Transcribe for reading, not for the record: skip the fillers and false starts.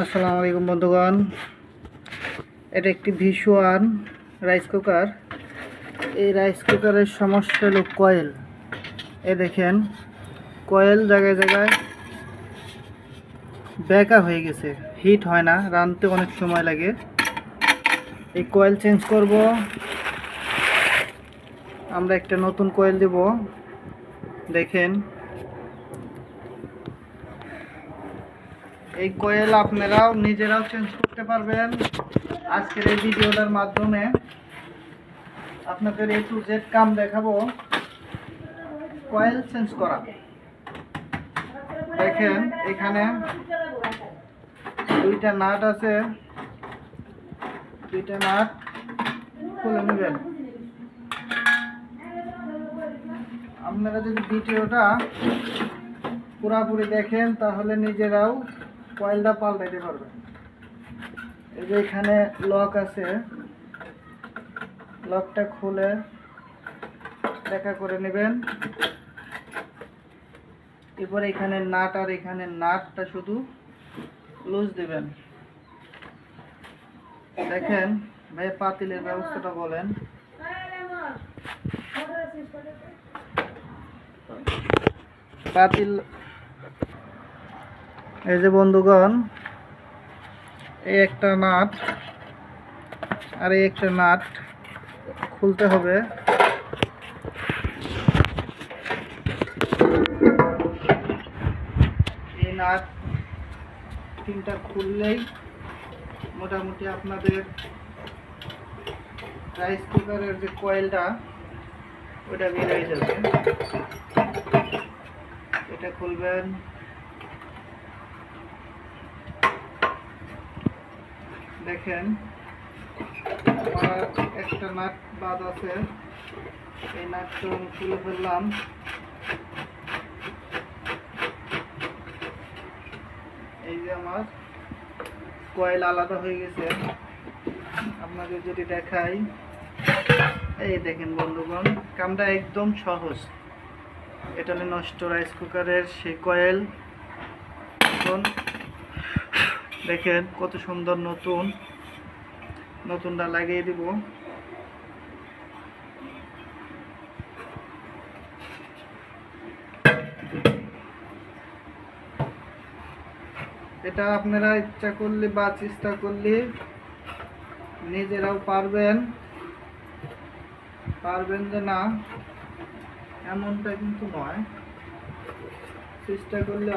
আসসালামু আলাইকুম বন্ধুগণ, এটা একটি V1 রাইস কুকার। এই রাইস কুকারের সমস্যা হলো কয়েল। দেখেন, কয়েল জায়গায় জায়গায় বেঁকা হয়ে গেছে, হিট হয় না, রাঁধতে অনেক সময় লাগে। এই কয়েল চেঞ্জ করব, আমরা একটা নতুন কয়েল দেব। দেখেন, এই কয়েল আপনারাও নিজেরাও চেঞ্জ করতে পারবেন। আজকের এই ভিডিওটার মাধ্যমে আপনাদের A to Z কাম দেখাবো, কয়েল চেঞ্জ করা। দেখেন, এখানে দুইটা নাট আছে, দুইটা নাট খুলে নেবেন। আপনারা যদি ভিডিওটা পুরোপুরি দেখেন তাহলে নিজেরাও কয়েলটা পাল্টাইতে পারবেন। এই যে এখানে লক আছে, লকটা খুলে দেখা করে নেবেন। এরপর এখানে নাট আর এখানে নাটটা শুধু লুজ দিবেন। দেখেন ভাই, পাতিলের ব্যবস্থাটা বলেন। পাতিল, এই যে বন্ধুগণ, এই একটা নাট আর এই একটা নাট খুলতে হবে। এই নাট তিনটা খুললেই মোটামুটি আপনাদের রাইস কুকারের যে কয়েলটা ওটা বের হয়ে যাবে। এটা খুলবেন, দেখেন আমার একটা নাট বাদ আছে, এই নাটটা আমি খুলে ফেললাম। এই যে আমার কয়েল আলাদা হয়ে গেছে। আপনাদের যদি দেখাই, এই দেখেন বন্ধুগণ, কামটা একদম সহজ। এটা হলো নষ্ট রাইস কুকারের সেই কয়েল। এখন দেখেন কত সুন্দর নতুনটা লাগিয়ে দিব। এটা আপনারা ইচ্ছা করলে বা চেষ্টা করলে নিজেরাও পারবেন যে না, এমনটা কিন্তু নয়। চেষ্টা করলে